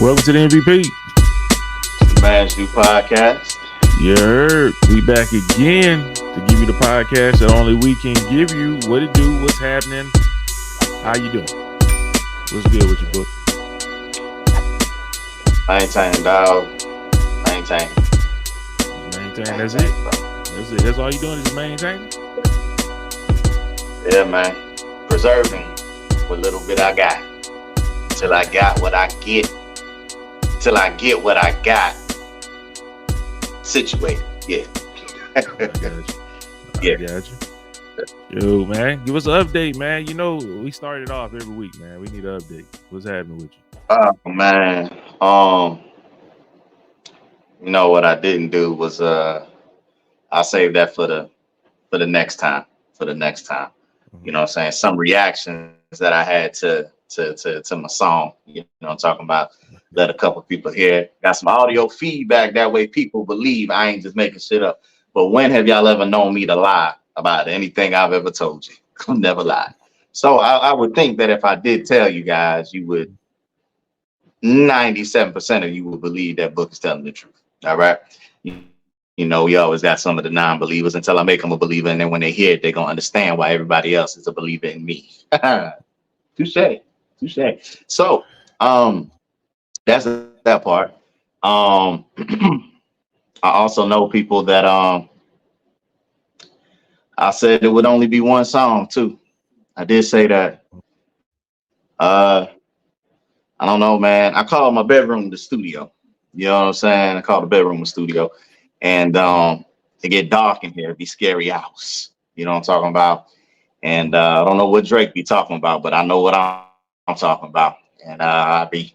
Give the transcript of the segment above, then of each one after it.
Welcome to the MVP. Smash New Podcast. You heard. We back again to give you the podcast that only we can give you. What it do, what's happening, how you doing? What's good with your book? Maintain, dog. Maintain. Maintain, that's it? That's it. That's all you doing is maintaining? Yeah, man. Preserving what little bit I got. Till I got what I get. Till I get what I got situated. Yeah. I got you. Yeah. I got you. Yo, man, give us an update, man. You know, we started off every week, man. We need an update. What's happening with you? Oh, man. You know what I didn't do was I'll save that for the next time. For the next time. You know what I'm saying? Some reactions that I had to my song. You know what I'm talking about? Let a couple people hear. Got some audio feedback. That way people believe I ain't just making shit up. But when have y'all ever known me to lie about anything I've ever told you? I've never lied. So I would think that if I did tell you guys, you would 97% of you would believe that book is telling the truth. All right. You know, we always got some of the non-believers until I make them a believer. And then when they hear it, they're going to understand why everybody else is a believer in me. Touche. So, that's that part. I also know people that I said it would only be one song too. I did say that. I don't know, man. I call my bedroom the studio. You know what I'm saying? I call the bedroom a studio. And it get dark in here, it be scary house. You know what I'm talking about? And I don't know what Drake be talking about, but I know what I'm talking about. And I be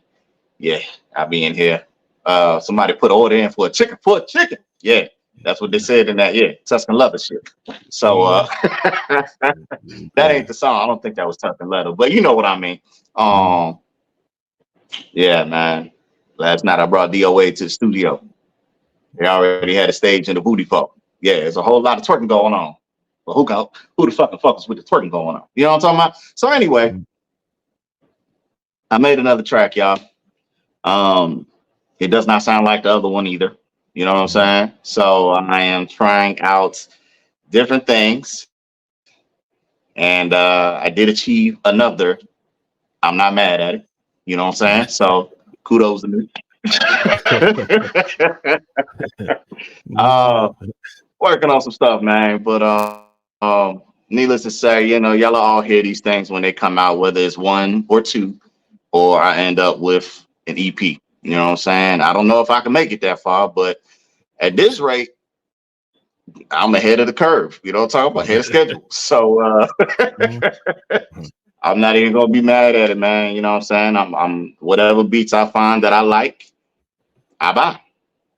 in here. Somebody put an order in for a chicken. Yeah, that's what they said in that. Yeah, Tuscan Leather shit. So that ain't the song. I don't think that was Tuscan Leather, but you know what I mean. Yeah, man. Last night I brought DOA to the studio. They already had a stage in the booty folk. Yeah, there's a whole lot of twerking going on. But who the fucking fuck is with the twerking going on? You know what I'm talking about? So anyway, I made another track, y'all. It does not sound like the other one either. You know what I'm saying? So I am trying out different things. And I did achieve another. I'm not mad at it. You know what I'm saying? So kudos to me. Working on some stuff, man. But needless to say, you know, y'all all hear these things when they come out, whether it's one or two, or I end up with an EP. You know what I'm saying? I don't know if I can make it that far, but at this rate, I'm ahead of the curve. You know what I'm talking about? Ahead of schedule. So I'm not even gonna be mad at it, man. You know what I'm saying? I'm whatever beats I find that I like, I buy.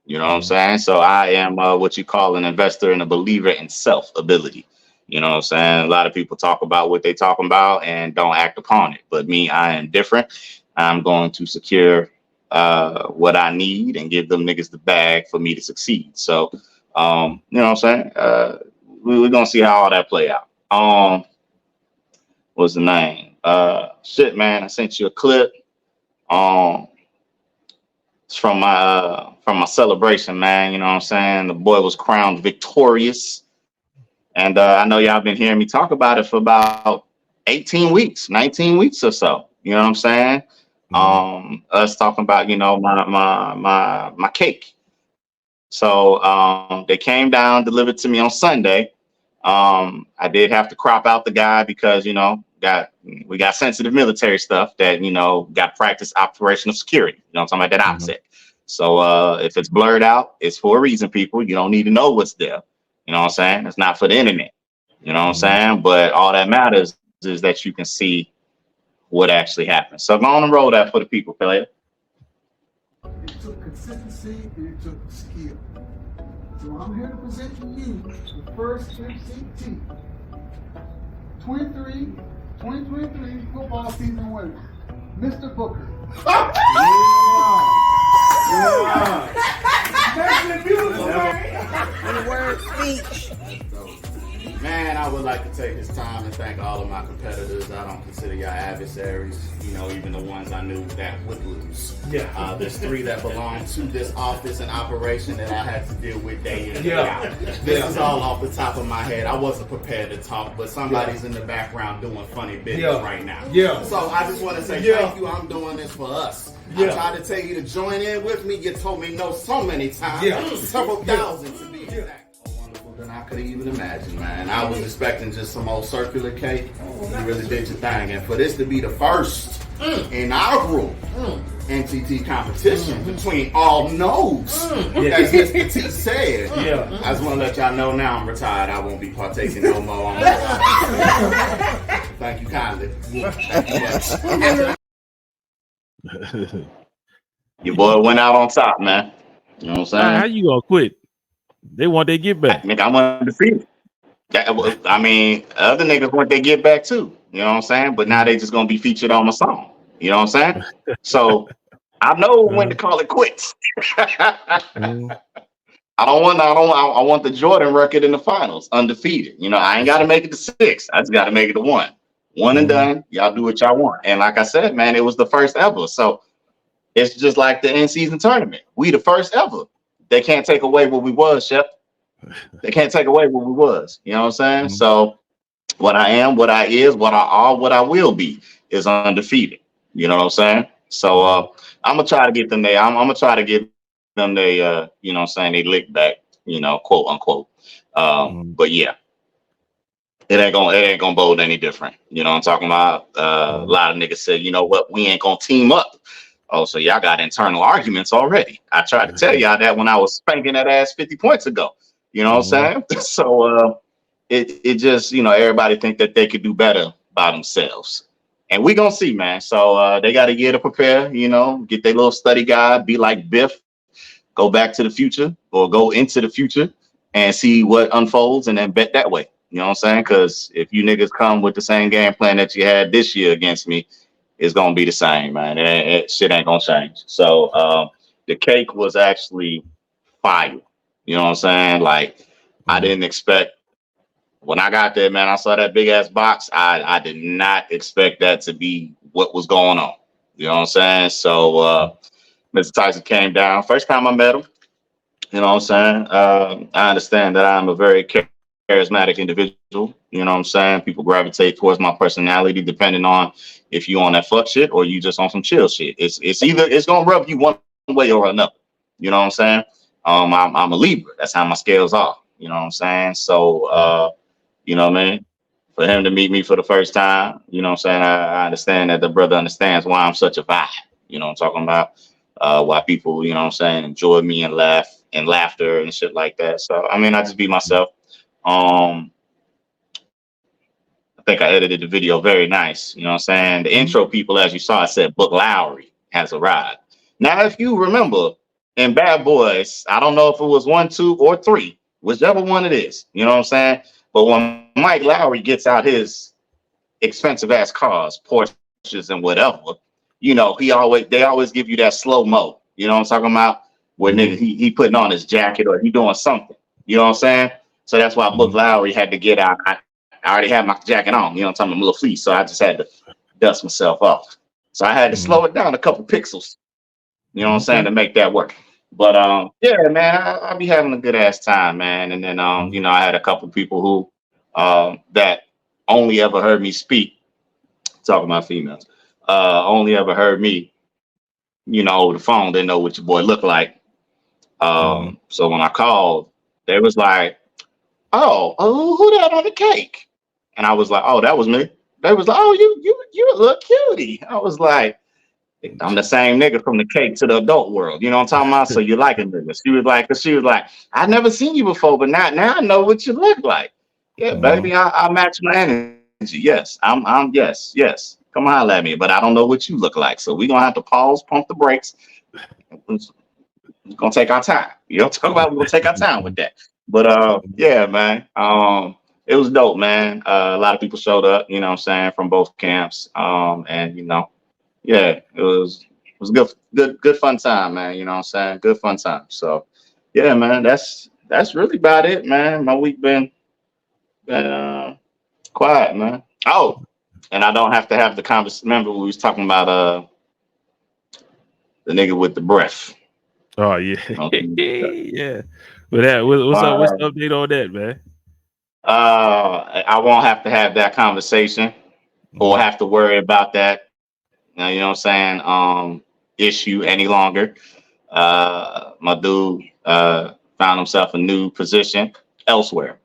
You know what I'm saying? So I am what you call an investor and a believer in self-ability. You know what I'm saying? A lot of people talk about what they talking about and don't act upon it. But me, I am different. I'm going to secure what I need and give them niggas the bag for me to succeed. So, you know what I'm saying? We're going to see how all that play out. What's the name? Shit, man, I sent you a clip. It's from my celebration, man. You know what I'm saying? The boy was crowned victorious. And I know y'all been hearing me talk about it for about 18 weeks, 19 weeks or so. You know what I'm saying? Us talking about, you know, my cake. So they came down, delivered to me on Sunday. I did have to crop out the guy because, you know, we got sensitive military stuff that, you know, got practice operational security. You know what I'm talking about? That OPSEC. So if it's blurred out, it's for a reason, people. You don't need to know what's there. You know what I'm saying? It's not for the internet. You know what I'm saying? But all that matters is that you can see what actually happened. So go on and roll that for the people, player. It took consistency and it took skill. So I'm here to present to you the first MCT 2023 football season winner, Mr. Booker. That's a beautiful word. Word speech. Man, I would like to take this time and thank all of my competitors. I don't consider y'all adversaries, you know, even the ones I knew that would lose. Yeah. There's 3 that belong to this office and operation that I had to deal with day in and day out. This is all off the top of my head. I wasn't prepared to talk, but somebody's in the background doing funny business right now. So I just want to say thank you. I'm doing this for us. I tried to tell you to join in with me. You told me no so many times. Several thousand to be exact. More wonderful than I could even imagine, man. I was expecting just some old circular cake. You really did your thing. And for this to be the first inaugural NTT competition between all nodes, as Mr. T said. I just want to let y'all know now I'm retired. I won't be partaking no more. Thank you kindly. Thank you much. Your boy went out on top, man. You know what I'm saying? How you gonna quit? They want their get back. Nigga, I'm undefeated. I mean, other niggas want their get back too. You know what I'm saying? But now they just gonna be featured on my song. You know what I'm saying? So I know when to call it quits. I want the Jordan record in the finals, undefeated. You know, I ain't gotta make it to 6. I just gotta make it to 1. One and done. Y'all do what y'all want. And like I said, man, it was the first ever. So it's just like the in-season tournament. We the first ever. They can't take away what we was, Chef. They can't take away what we was. You know what I'm saying? So what I am, what I is, what I are, what I will be is undefeated. You know what I'm saying? So I'm gonna try to get them there. I'm gonna try to get them they you know what I'm saying, they lick back, you know, quote unquote. But yeah. It ain't gonna bode any different. You know what I'm talking about? A lot of niggas said, you know what, we ain't gonna team up. Oh, so y'all got internal arguments already. I tried to tell y'all that when I was spanking that ass 50 points ago. You know what I'm saying? So it just, you know, everybody think that they could do better by themselves. And we gonna see, man. So they got a year to prepare, you know, get their little study guide, be like Biff, go back to the future or go into the future and see what unfolds and then bet that way. You know what I'm saying? Because if you niggas come with the same game plan that you had this year against me, it's gonna be the same, man. Shit ain't gonna change. So the cake was actually fire. You know what I'm saying? Like I didn't expect when I got there, man. I saw that big ass box. I did not expect that to be what was going on. You know what I'm saying? So Mr. Tyson came down. First time I met him. You know what I'm saying? I understand that I'm a very charismatic individual. You know what I'm saying? People gravitate towards my personality depending on if you on that fuck shit or you just on some chill shit. It's gonna rub you one way or another. You know what I'm saying? I'm a Libra. That's how my scales are. You know what I'm saying? So you know what I mean? For him to meet me for the first time, you know what I'm saying? I understand that the brother understands why I'm such a vibe. You know what I'm talking about? Why people, you know what I'm saying, enjoy me and laugh and laughter and shit like that. So I mean, I just be myself. I think I edited the video very nice. You know what I'm saying? The intro people, as you saw, I said Book Lowry has arrived. Now, if you remember in Bad Boys, I don't know if it was 1, 2, or 3, whichever one it is. You know what I'm saying? But when Mike Lowry gets out his expensive ass cars, Porsches and whatever, you know, they always give you that slow mo. You know what I'm talking about? Where nigga he putting on his jacket or he doing something. You know what I'm saying? So that's why Book Lowry had to get out. I already had my jacket on, you know what I'm talking about, my little fleece. So I just had to dust myself off. So I had to slow it down a couple pixels, you know what I'm saying, to make that work. But yeah, man, I be having a good ass time, man. And then you know, I had a couple people who that only ever heard me speak, talking about females, only ever heard me, you know, over the phone, didn't know what your boy looked like. So when I called, they was like, oh, who that on the cake? And I was like, oh, that was me. They was like, oh, you a little cutie. I was like, I'm the same nigga from the cake to the adult world. You know what I'm talking about? So you like a nigga. She was like, I never seen you before, but now I know what you look like. Yeah, baby, I match my energy. Yes, I'm yes. Come holler at me, but I don't know what you look like. So we're gonna have to pause, pump the brakes. We're gonna take our time. You know what I'm talking about? We're gonna take our time with that. But yeah, man. It was dope, man. A lot of people showed up, you know what I'm saying, from both camps. And you know, yeah, it was good fun time, man. You know what I'm saying? Good fun time. So yeah, man, that's really about it, man. My week been Quiet, man. Oh, and I don't have to have the conversation. Remember, we was talking about the nigga with the breath. Oh yeah, yeah. But what's up? What's the update on that, man? I won't have to have that conversation or have to worry about that. You know what I'm saying? Issue any longer. My dude found himself a new position elsewhere.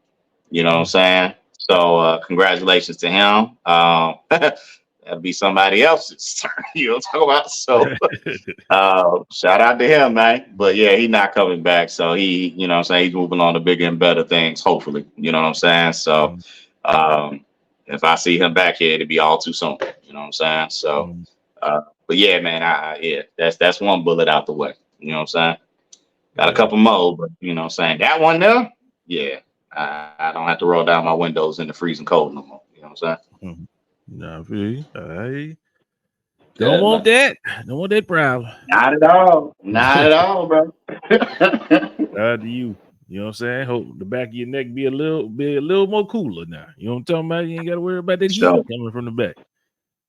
You know what I'm saying? So congratulations to him. That'll be somebody else's turn. You know what I'm talking about? So shout out to him, man. But yeah, he's not coming back. So he, you know what I'm saying, he's moving on to bigger and better things, hopefully. You know what I'm saying? So if I see him back here, it'll be all too soon. You know what I'm saying? So but yeah, man, yeah, that's one bullet out the way. You know what I'm saying? Got a couple more, but you know what I'm saying? That one there, yeah. I don't have to roll down my windows in the freezing cold no more. You know what I'm saying? No, I don't want that. Don't want that problem. Not at all. Not at all, bro. To you. You know what I'm saying? Hope the back of your neck be a little more cooler now. You know what I'm talking about? You ain't got to worry about that heat coming from the back.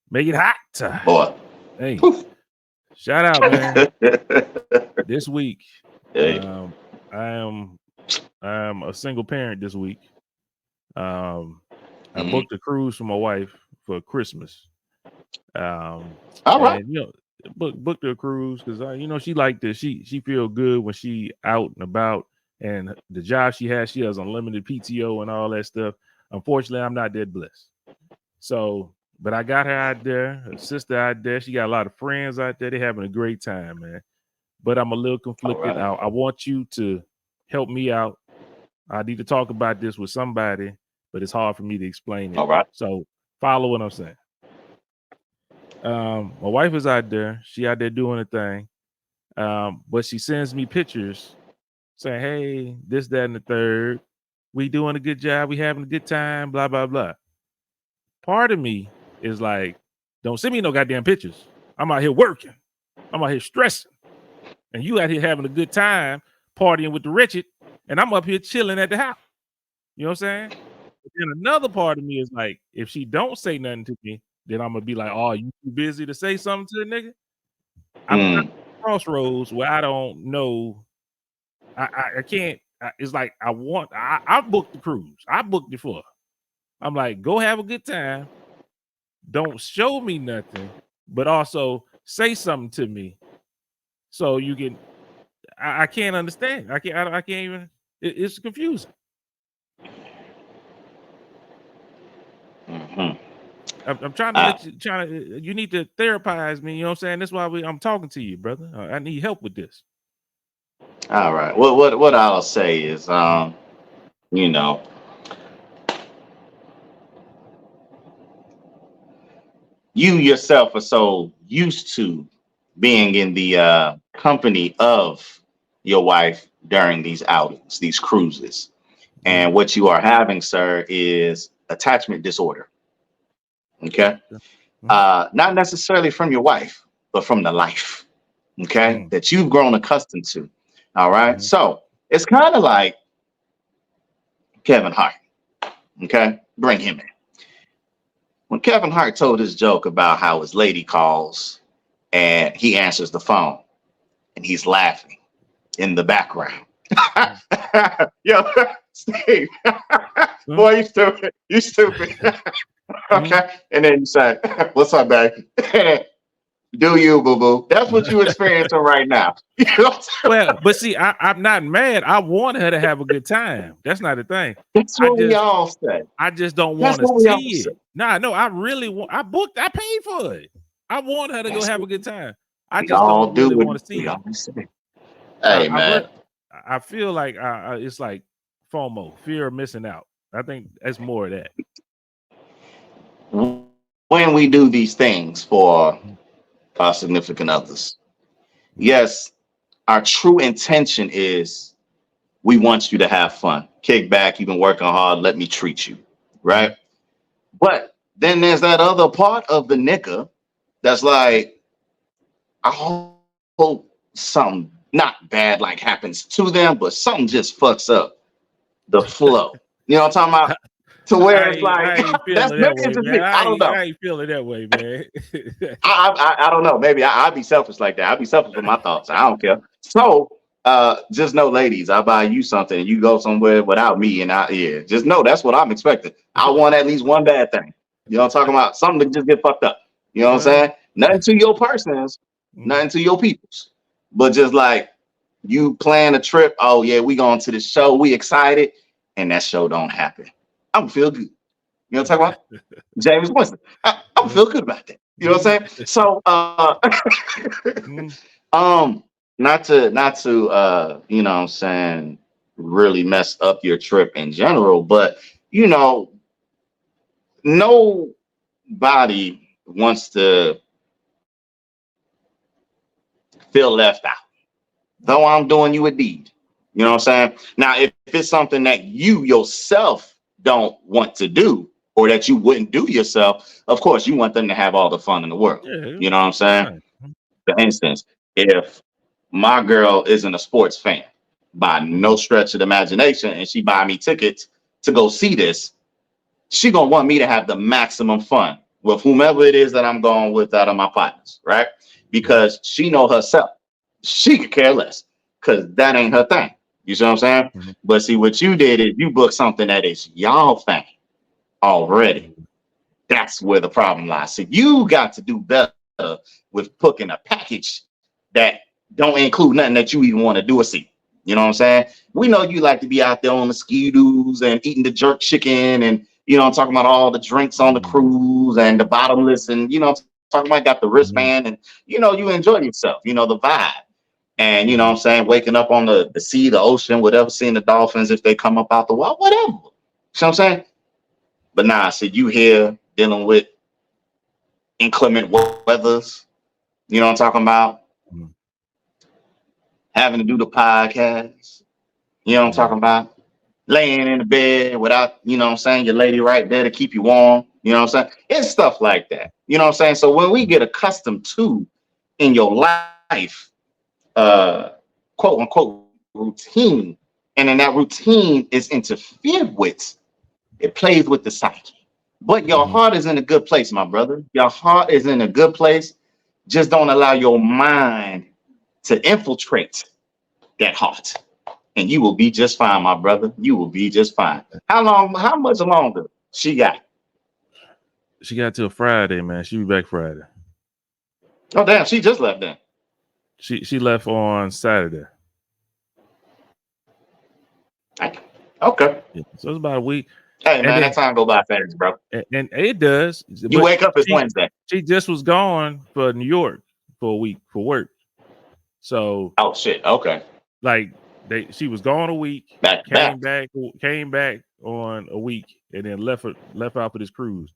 Make it hot. Boy. Hey. Shout out, man. This week, I am a single parent this week. I booked a cruise for my wife for Christmas. All right. And, you know, booked her a cruise because you know, she liked this. She feel good when she out and about, and the job she has unlimited PTO and all that stuff. Unfortunately, I'm not that blessed. So, but I got her out there, her sister out there. She got a lot of friends out there. They're having a great time, man. But I'm a little conflicted. Right. I want you to help me out. I need to talk about this with somebody, but it's hard for me to explain it. All right. So follow what I'm saying. My wife is out there. She out there doing a thing. But she sends me pictures saying, hey, this, that, and the third. We doing a good job. We having a good time, blah, blah, blah. Part of me is like, don't send me no goddamn pictures. I'm out here working. I'm out here stressing. And you out here having a good time, partying with the wretched, and I'm up here chilling at the house. You know what I'm saying? But then another part of me is like, if she don't say nothing to me, then I'm gonna be like, oh, you too busy to say something to the nigga? I'm at a crossroads where I don't know. I can't. It's like I booked the cruise. I booked it for her. I'm like, go have a good time. Don't show me nothing, but also say something to me, so you can. I can't understand. I can't even. It's confusing. I'm trying to you need to therapize me. You know what I'm saying? That's why I'm talking to you, brother. I need help with this. All right. Well, what I'll say is, you know, you yourself are so used to being in the company of your wife during these outings, these cruises. And what you are having, sir, is attachment disorder. Okay. Not necessarily from your wife, but from the life. Okay. That you've grown accustomed to. All right. So it's kind of like Kevin Hart. Okay. Bring him in. When Kevin Hart told his joke about how his lady calls and he answers the phone and he's laughing in the background. Yo, Steve, boy, you stupid. You stupid. Okay. And then you say, what's up, baby? Do you, boo-boo? That's what you're experiencing right now. You know well, but see, I'm not mad. I want her to have a good time. That's not the thing. That's what we all say. I just don't want to see it. No, I really want. I paid for it. I want her to go have a good time. I just don't really want to see it. Hey, man. I feel like it's like FOMO, fear of missing out. I think that's more of that. When we do these things for our significant others, yes, our true intention is we want you to have fun, kick back, you've been working hard, let me treat you, right? But then there's that other part of the nigga that's like, I hope something not bad like happens to them, but something just fucks up the flow. You know what I'm talking about? to where it's like I ain't that's feeling that maybe way, it's just man. me. I don't know. I ain't feeling that way, man. I don't know. Maybe I'll be selfish like that. I'll be selfish with my thoughts. I don't care. So just know, ladies, I buy you something and you go somewhere without me, and just know that's what I'm expecting. I want at least one bad thing. You know what I'm talking about? Something to just get fucked up. You know what I'm saying? Nothing to your persons, nothing to your peoples. But just like you plan a trip, oh yeah, we going to the show, we excited, and that show don't happen. I'm gonna feel good. You know what I'm talking about? James Winston. I'm feel good about that. You know what I'm saying? So not to you know what I'm saying, really mess up your trip in general, but you know, nobody wants to feel left out. Though I'm doing you a deed. You know what I'm saying? Now, if it's something that you yourself don't want to do or that you wouldn't do yourself, of course, you want them to have all the fun in the world. Yeah, You know what I'm saying? fine. For instance, if my girl isn't a sports fan by no stretch of the imagination and she buy me tickets to go see this, she gonna want me to have the maximum fun with whomever it is that I'm going with out of my partners, right? Because she know herself. She could care less because that ain't her thing. You see what I'm saying? Mhm. But see, what you did is you booked something that is y'all thing already. That's where the problem lies. So you got to do better with booking a package that don't include nothing that you even want to do or see. You know what I'm saying? We know you like to be out there on the ski-doos and eating the jerk chicken and, you know, I'm talking about all the drinks on the cruise and the bottomless and, you know, I'm talking about got the wristband and, you know, you enjoy yourself, you know, the vibe. And, you know what I'm saying, waking up on the sea, the ocean, whatever, seeing the dolphins if they come up out the water, whatever. You know what I'm saying? But nah, so you here dealing with inclement weathers, you know what I'm talking about? Mhm. Having to do the podcast, you know what I'm talking about? Laying in the bed without, you know what I'm saying, your lady right there to keep you warm, you know what I'm saying? It's stuff like that, you know what I'm saying? So when we get accustomed to in your life, quote unquote routine, and then that routine is interfered with, it plays with the psyche. But your heart is in a good place, my brother. Your heart is in a good place. Just don't allow your mind to infiltrate that heart. And you will be just fine, my brother. You will be just fine. How much longer she got? She got till Friday, man. She be back Friday. Oh, damn, she just left then. She left on Saturday. Okay. Yeah. So it's about a week. Hey, And man, then, that time go by fast, bro. and it does. You But wake up, it's Wednesday. she just was gone for New York for a week for work. So Oh, shit. Okay. like she was gone a week, Back to came back on a week, and then left out for this cruise.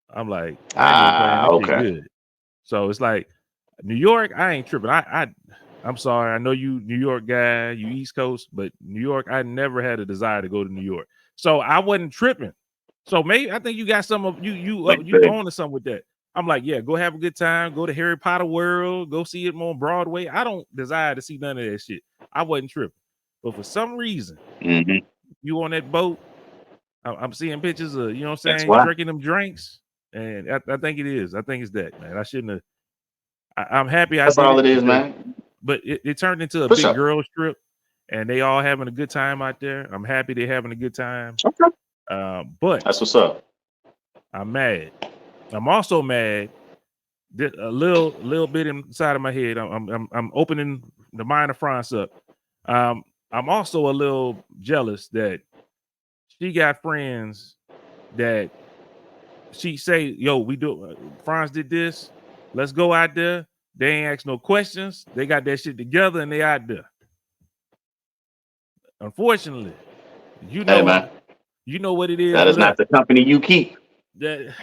I'm like, I ain't even playing this shit okay. good. So it's like New York, I ain't tripping. I'm sorry. I know you New York guy, you East Coast, but New York, I never had a desire to go to New York. So I wasn't tripping. So maybe I think you got some of you on to something with that. I'm like, yeah, go have a good time, go to Harry Potter World, go see it on Broadway. I don't desire to see none of that shit. I wasn't tripping. But for some reason, you on that boat, I'm seeing pictures of, you know what I'm saying, drinking them drinks. And I think it is. I think it's that, man. I shouldn't have. I'm happy I That's did all it. it is, man. But it turned into a For big sure. girls trip, and they all having a good time out there. I'm happy they're having a good time. Okay. But That's what's up. I'm mad. I'm also mad. A little bit inside of my head. I'm opening the mind of France up. I'm also a little jealous that she got friends that she say, yo, we do. France did this. Let's go out there. They ain't ask no questions. They got that shit together and they out there. Unfortunately, you know what it is. That is not the company you keep. That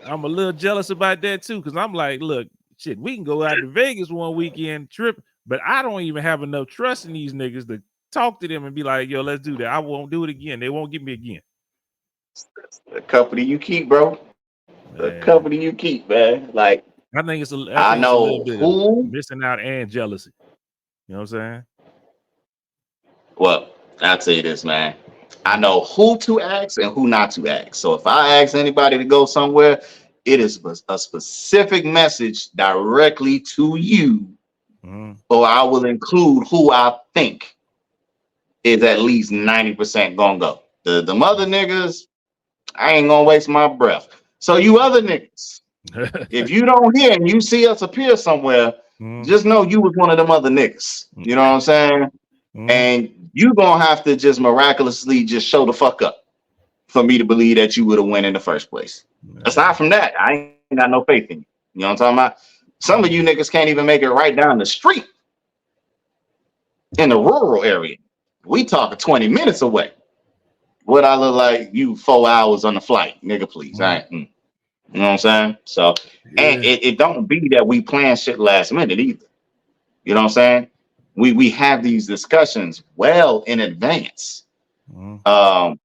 I'm a little jealous about that too, because I'm like, look, shit, we can go out to Vegas one weekend trip, but I don't even have enough trust in these niggas to talk to them and be like, yo, let's do that. I won't do it again. They won't get me again. The company you keep, bro. The company you keep, man. Like, I think it's a know little bit of missing out and jealousy. You know what I'm saying? Well, I'll tell you this, man. I know who to ask and who not to ask. So if I ask anybody to go somewhere, it is a specific message directly to you, or I will include who I think is at least 90% gonna go. The mother niggas, I ain't gonna waste my breath. So you other niggas, if you don't hear and you see us appear somewhere, just know you was one of them other niggas. You know what I'm saying? And you gonna have to just miraculously just show the fuck up for me to believe that you would have won in the first place. Aside from that, I ain't got no faith in you. You know what I'm talking about? Some of you niggas can't even make it right down the street in the rural area. We talking 20 minutes away. What I look like you 4 hours on the flight, nigga, please. I ain't, you know what I'm saying? So, and it don't be that we plan shit last minute either. You know what I'm saying? We have these discussions well in advance.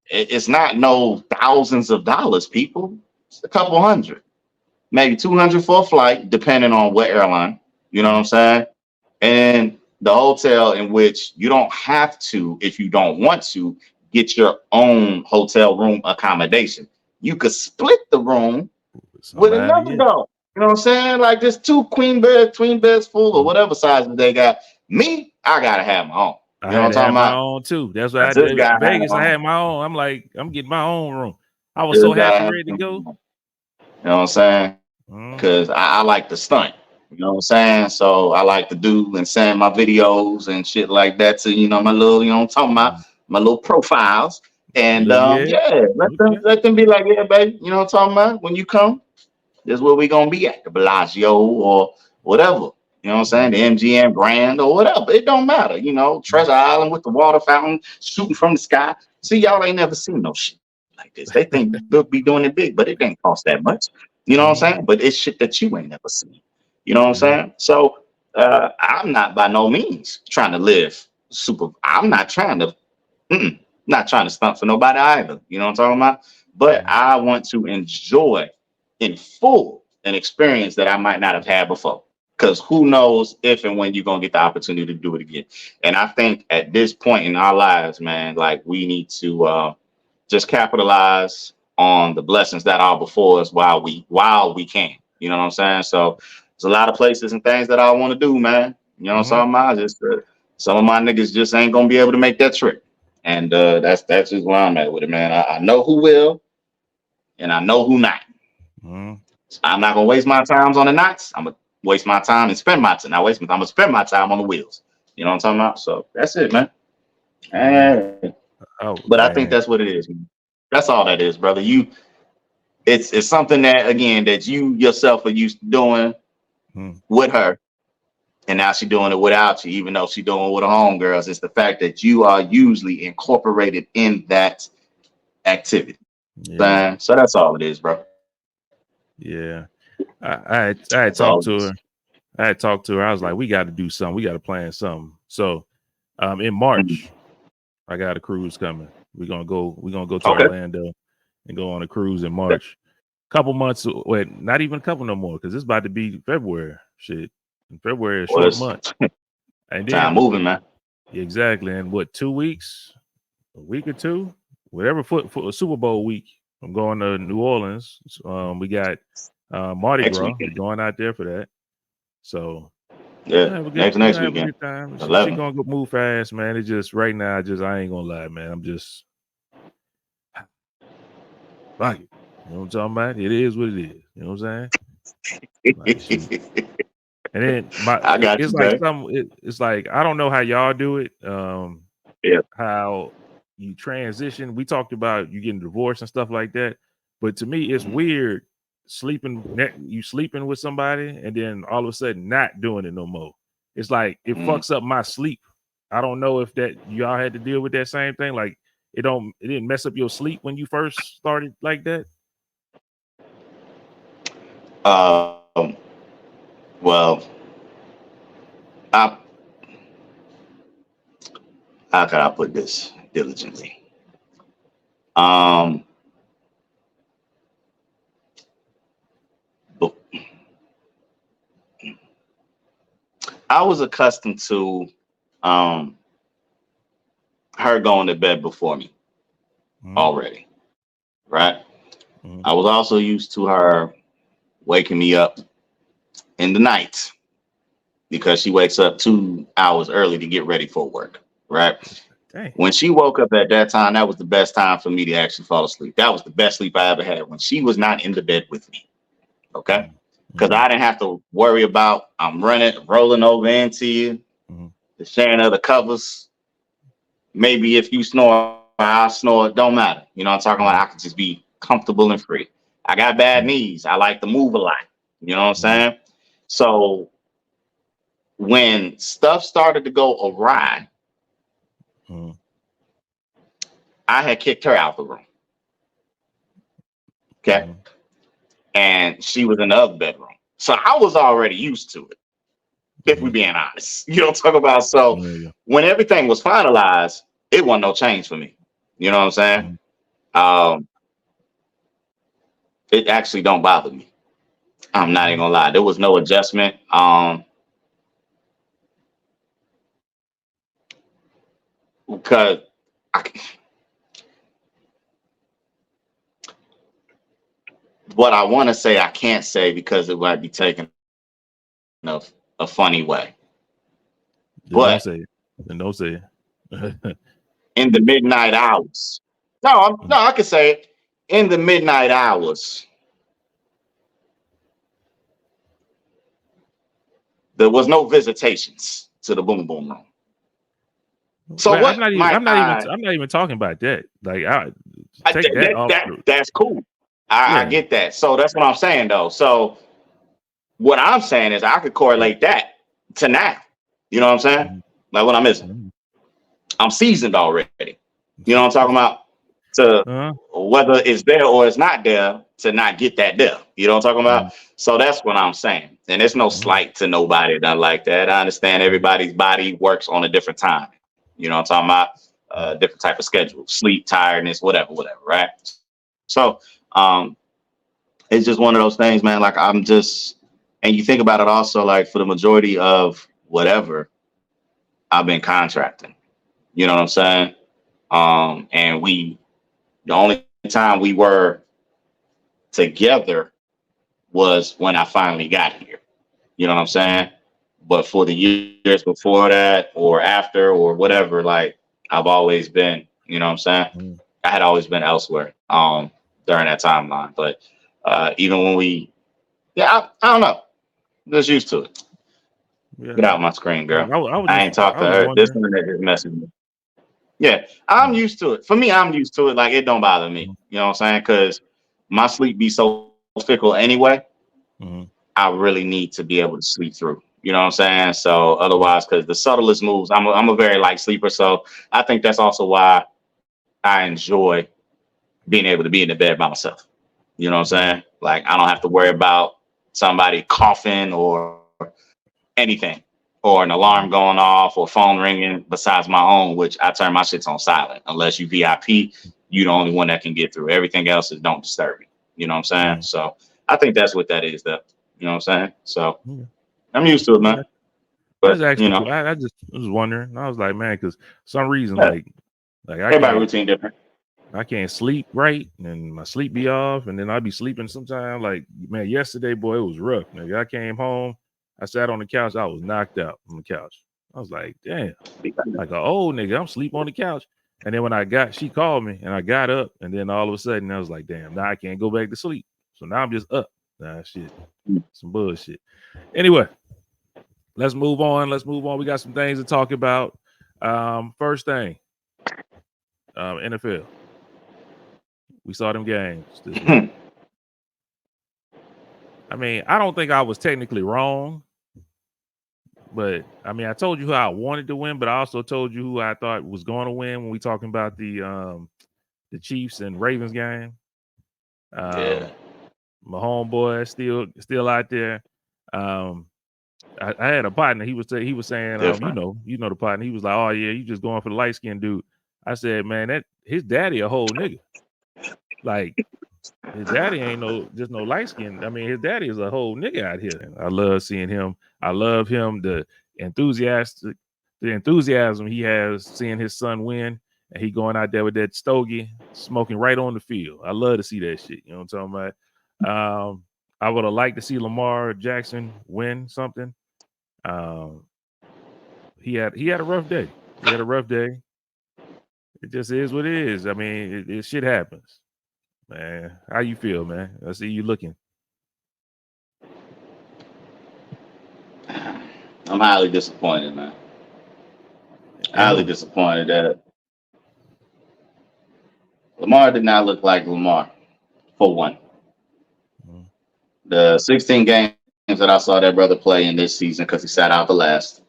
It's not no thousands of dollars, people. It's a couple hundred, maybe 200 for a flight, depending on what airline. You know what I'm saying? And the hotel in which you don't have to, if you don't want to, get your own hotel room accommodation. You could split the room with another dog. You know what I'm saying? Like this 2 queen beds full or whatever size they got. Me, I gotta have my own. I had to have my own too. That's what I did. Vegas, I had my own. I'm like, I'm getting my own room. I was so happy, ready to go. You know what I'm saying? Because I like to stunt. You know what I'm saying? So I like to do and send my videos and shit like that to, you know, my little, you know what I'm talking about, my little profiles. And let them be like, yeah, baby, you know what I'm talking about? When you come, this is where we gonna be at, the Bellagio or whatever. You know what I'm saying? The MGM Grand or whatever. It don't matter. You know, Treasure Island with the water fountain shooting from the sky. See, y'all ain't never seen no shit like this. They think they'll be doing it big, but it ain't cost that much. You know what I'm saying? But it's shit that you ain't never seen. You know what I'm saying? So I'm not by no means trying to live super. I'm not trying to, not trying to stunt for nobody either. You know what I'm talking about? But I want to enjoy in full an experience that I might not have had before. Because who knows if and when you're going to get the opportunity to do it again. And I think at this point in our lives, man, like we need to just capitalize on the blessings that are before us while we can. You know what I'm saying? So there's a lot of places and things that I want to do, man. You know what I'm talking about? Just some of my niggas just ain't going to be able to make that trip. And that's just where I'm at with it, man. I know who will and I know who not. So I'm not going to waste my time on the knots. I'm going to waste my time and spend my time. I'm going to spend my time on the wheels. You know what I'm talking about? So that's it, man. But I think that's what it is. Man. That's all that is, brother. It's something that, again, that you yourself are used to doing with her. And now she's doing it without you, even though she's doing it with her homegirls. It's the fact that you are usually incorporated in that activity. Yeah. So that's all it is, bro. Yeah. I had talked to her. I was like, we got to do something. We got to plan something. So in March, I got a cruise coming. We're gonna go to Orlando and go on a cruise in March. Couple months, wait, not even a couple no more, because it's about to be February. Shit. In February is a short month. And then, time moving, man. Exactly. And what, 2 weeks? A week or two? Whatever for a Super Bowl week. I'm going to New Orleans. We got Mardi Gras. We're going out there for that. So next weekend. She's gonna go move fast, man. It's just right now, I ain't gonna lie, man. I'm just fuck it. You know what I'm talking about? It is what it is. You know what I'm saying? Like, and then it's like I don't know how y'all do it. How you transition. We talked about you getting divorced and stuff like that. But to me, it's weird sleeping with somebody and then all of a sudden not doing it no more. It's like it fucks up my sleep. I don't know if that y'all had to deal with that same thing. Like it didn't mess up your sleep when you first started like that. Well, how can I put this diligently? I was accustomed to her going to bed before me already, right? I was also used to her waking me up in the night because she wakes up 2 hours early to get ready for work, right? Dang. When she woke up at that time, that was the best time for me to actually fall asleep. That was the best sleep I ever had, when she was not in the bed with me, okay? Because I didn't have to worry about I'm rolling over into you, the sharing of the covers. Maybe if you snore, I snore, it don't matter. You know what I'm talking about? I could just be comfortable and free. I got bad knees. I like to move a lot. You know what I'm saying? So when stuff started to go awry, I had kicked her out the room. Okay. And she was in the other bedroom. So I was already used to it, if we're being honest. You know what I'm talking about? So when everything was finalized, it wasn't no change for me. You know what I'm saying? It actually don't bother me. I'm not even gonna lie. There was no adjustment. Because what I want to say, I can't say because it might be taken a funny way. But don't say it. And don't say it. In the midnight hours. No, I can say it. In the midnight hours, there was no visitations to the boom boom room. So well, what? I'm not even talking about that. Like, take that off. That's cool. I get that. So that's what I'm saying, though. So what I'm saying is I could correlate that to now. You know what I'm saying? Like what I'm missing. I'm seasoned already. You know what I'm talking about? To whether it's there or it's not there, to not get that there. You know what I'm talking about? So that's what I'm saying. And there's no slight to nobody done like that. I understand everybody's body works on a different time. You know what I'm talking about? Different type of schedule, sleep, tiredness, whatever, right? So it's just one of those things, man. Like I'm just, and you think about it also, like for the majority of whatever, I've been contracting. You know what I'm saying? And the only time we were together was when I finally got here. You know what I'm saying? But for the years before that or after or whatever, like I've always been, you know what I'm saying? I had always been elsewhere during that timeline. But even when I don't know. Just used to it. Get out my screen, girl. I ain't talked to her. This internet is messing me. Yeah, I'm used to it. For me, I'm used to it. Like, it don't bother me. You know what I'm saying? Because my sleep be so fickle anyway. I really need to be able to sleep through. You know what I'm saying? So otherwise, because the subtlest moves, I'm a very light sleeper. So I think that's also why I enjoy being able to be in the bed by myself. You know what I'm saying? Like, I don't have to worry about somebody coughing or anything, or an alarm going off or phone ringing besides my own, which I turn my shits on silent. Unless you VIP, you the only one that can get through. Everything else is don't disturb me. You know what I'm saying? So I think that's what that is, though. You know what I'm saying? So I'm used to it, man. But actually, you know, cool. I just was wondering. I was like, man, because some reason, like everybody routine different. I can't sleep right, and my sleep be off, and then I be sleeping sometime. Like, man, yesterday, boy, it was rough. Nigga, I came home, I sat on the couch, I was knocked out on the couch. I was like, damn, like an old nigga, I'm sleep on the couch. And then when she called me, and I got up, and then all of a sudden, I was like, damn, now I can't go back to sleep. So now I'm just up. Nah, shit, some bullshit. Anyway, let's move on. We got some things to talk about. First thing, NFL. We saw them games this week. I mean, I don't think I was technically wrong, but I mean, I told you who I wanted to win, but I also told you who I thought was going to win when we talking about the Chiefs and Ravens game. My homeboy still out there. I had a partner. He was saying, you know the partner. He was like, oh yeah, you just going for the light skinned dude. I said, man, that his daddy a whole nigga. Like, his daddy ain't just no light skin. I mean, his daddy is a whole nigga out here. I love seeing him. I love him, the enthusiasm he has seeing his son win. and he going out there with that stogie, smoking right on the field. I love to see that shit. You know what I'm talking about? I would have liked to see Lamar Jackson win something. He had a rough day. He had a rough day. It just is what it is. I mean, it shit happens, man. How you feel, man? I see you looking. I'm highly disappointed, man. Highly disappointed that Lamar did not look like Lamar, for one. The 16 games that I saw that brother play in this season, because he sat out the last,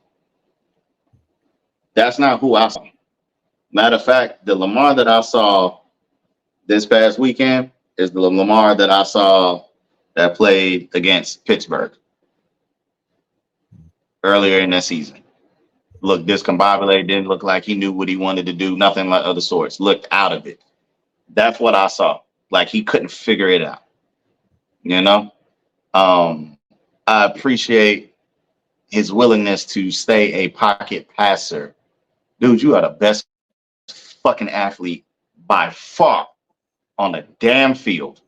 that's not who I saw. Matter of fact, the Lamar that I saw this past weekend is the Lamar that I saw that played against Pittsburgh earlier in that season. Looked discombobulated, didn't look like he knew what he wanted to do, nothing like other sorts. Looked out of it. That's what I saw. Like he couldn't figure it out. You know? I appreciate his willingness to stay a pocket passer. Dude, you are the best fucking athlete by far on the damn field.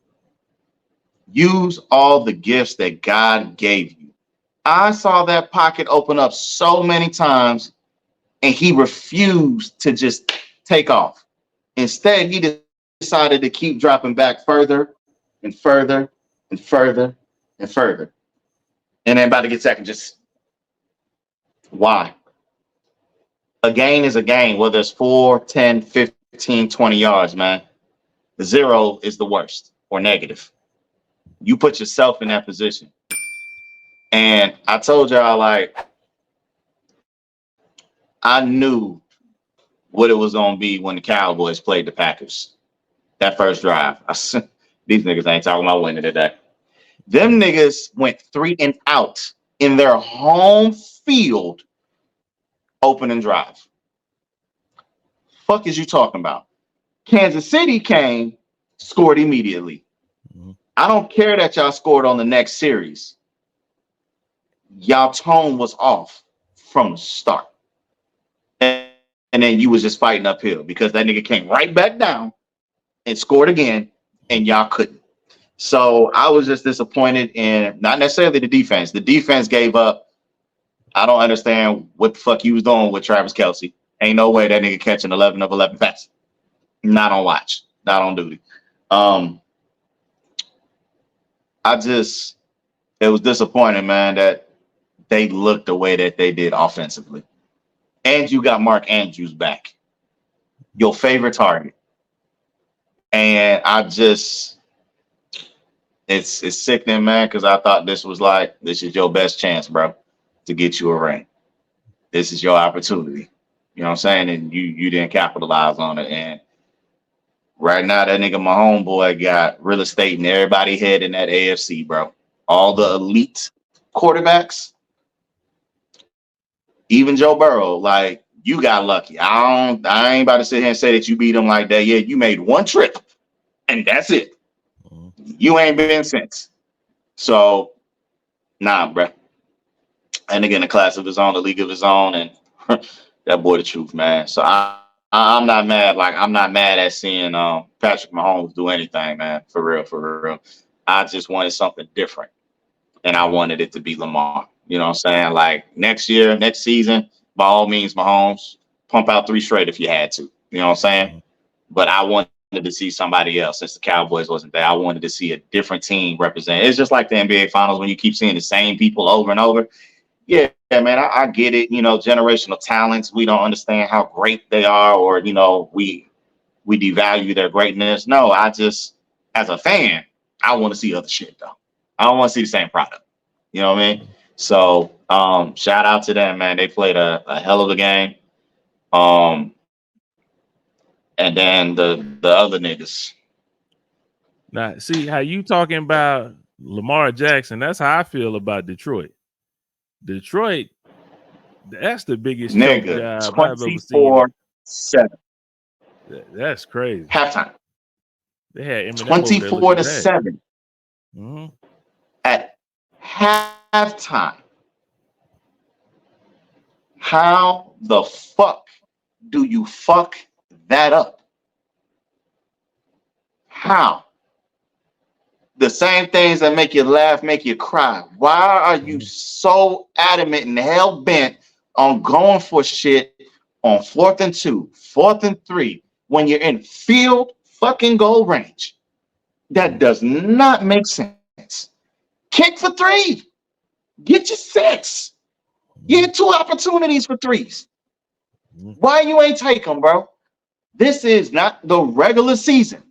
Use all the gifts that God gave you. I saw that pocket open up so many times and he refused to just take off. Instead, he decided to keep dropping back further and further and further and further. And then about to get second, just why? A gain is a gain, whether it's 4, 10, 15, 20 yards, man. The 0 is the worst or negative. You put yourself in that position. And I told y'all, like, I knew what it was going to be when the Cowboys played the Packers. That first drive. These niggas ain't talking about winning today. Them niggas went 3 and out in their home field opening drive. Fuck is you talking about? Kansas City came, scored immediately. I don't care that y'all scored on the next series. Y'all tone was off from the start. And then you was just fighting uphill because that nigga came right back down and scored again, and y'all couldn't. So I was just disappointed in not necessarily the defense. The defense gave up. I don't understand what the fuck he was doing with Travis Kelce. Ain't no way that nigga catching 11 of 11 passes. Not on watch. Not on duty. It was disappointing, man, that they looked the way that they did offensively. And you got Mark Andrews back, your favorite target. And it's sickening, man, because I thought this is your best chance, bro, to get you a ring. This is your opportunity. You know what I'm saying? And you didn't capitalize on it. And right now, that nigga, my homeboy, got real estate in everybody's head in that AFC, bro. All the elite quarterbacks, even Joe Burrow, like, you got lucky. I ain't about to sit here and say that you beat him like that. Yeah, you made one trip, and that's it. You ain't been since. So, nah, bro. And again, a class of his own, a league of his own, and that boy the truth, man. So I'm not mad. Like, I'm not mad at seeing Patrick Mahomes do anything, man. For real. I just wanted something different, and I wanted it to be Lamar. You know what I'm saying? Like, next season, by all means, Mahomes, pump out 3 straight if you had to. You know what I'm saying? But I wanted to see somebody else since the Cowboys wasn't there. I wanted to see a different team represent. It's just like the NBA Finals when you keep seeing the same people over and over. Yeah, man, I get it. You know, generational talents, we don't understand how great they are, or, you know, we devalue their greatness. No, as a fan, I want to see other shit, though. I don't want to see the same product. You know what I mean? So, shout out to them, man. They played a hell of a game. And then the other niggas. Now, see how you talking about Lamar Jackson. That's how I feel about Detroit. Detroit, that's the biggest choke job I've ever seen. 24-7. That's crazy. Halftime. They had Eminem 24-7. At halftime. How the fuck do you fuck that up? How? The same things that make you laugh, make you cry. Why are you so adamant and hell bent on going for shit on 4th and 2, 4th and 3 when you're in field fucking goal range? That does not make sense. Kick for 3. Get your 6. You had 2 opportunities for 3s. Why you ain't take them, bro? This is not the regular season.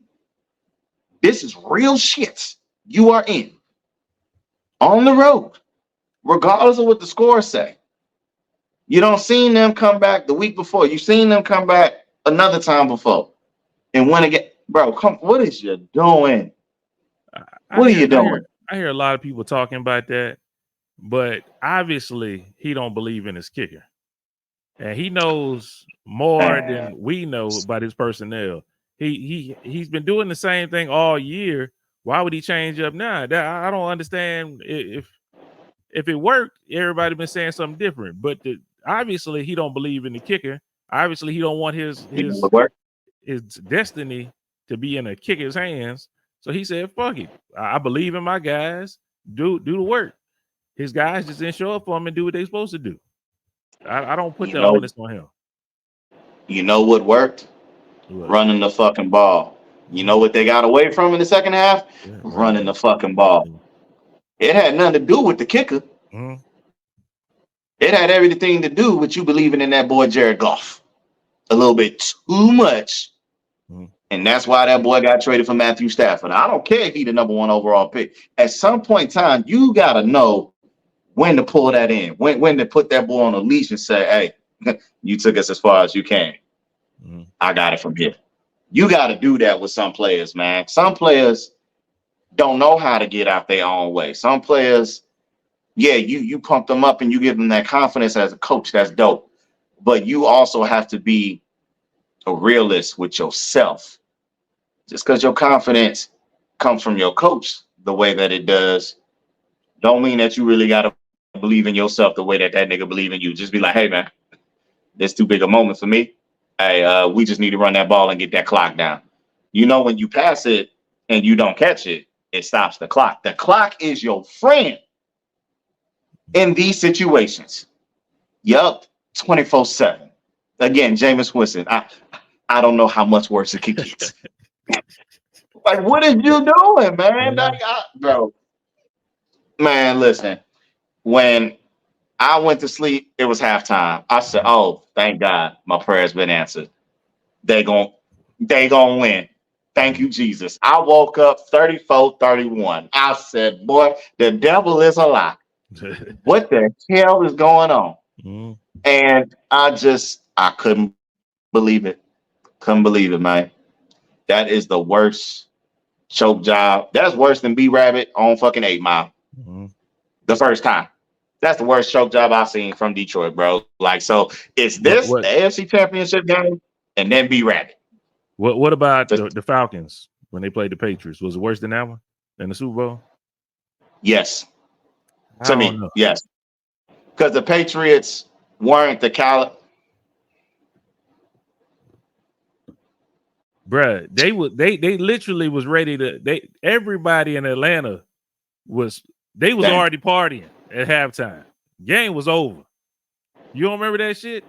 This is real shit you are in on the road, regardless of what the scores say. You don't seen them come back the week before. You seen them come back another time before and win again. Bro, what is you doing? What are you doing? I hear a lot of people talking about that, but obviously he don't believe in his kicker. And he knows more than we know about his personnel. He's been doing the same thing all year. Why would he change up now? I don't understand. If it worked, everybody been saying something different. But obviously he don't believe in the kicker. Obviously he don't want his destiny to be in a kicker's hands. So he said, "Fuck it. I believe in my guys. Do the work." His guys just didn't show up for him and do what they're supposed to do. I don't put that onus on him. You know what worked? Running the fucking ball. You know what they got away from in the second half? Running the fucking ball. It had nothing to do with the kicker. It had everything to do with you believing in that boy Jared Goff a little bit too much. And that's why that boy got traded for Matthew Stafford. I don't care if he's the number 1 overall pick. At some point in time, you got to know when to pull that in, when to put that boy on a leash and say, hey, you took us as far as you can. I got it from here. You got to do that with some players, man. Some players don't know how to get out their own way. Some players, yeah, you pump them up and you give them that confidence as a coach. That's dope. But you also have to be a realist with yourself. Just because your confidence comes from your coach the way that it does, don't mean that you really got to believe in yourself the way that nigga believe in you. Just be like, hey, man, this too big a moment for me. Hey, we just need to run that ball and get that clock down. You know, when you pass it and you don't catch it, it stops the clock. The clock is your friend in these situations. Yup, 24/7. Again, Jameis Winston. I don't know how much worse it could get. Like, what are you doing, man? Bro, man, listen. When I went to sleep, it was halftime. I said, oh, thank God my prayer's been answered. They gon' win. Thank you, Jesus. I woke up 34-31. I said, boy, the devil is a lie. What the hell is going on? And I couldn't believe it. Couldn't believe it, man. That is the worst choke job. That's worse than B-Rabbit on fucking 8 Mile. The first time. That's the worst choke job I've seen from Detroit, bro. Like, so it's this, the AFC Championship game, and then B-Rabbit. What about the Falcons when they played the Patriots? Was it worse than that one? In the Super Bowl? Yes. To me, yes. Because the Patriots weren't the caliber. Bruh, they literally was ready to everybody in Atlanta was already partying at halftime. Game was over. You don't remember that shit?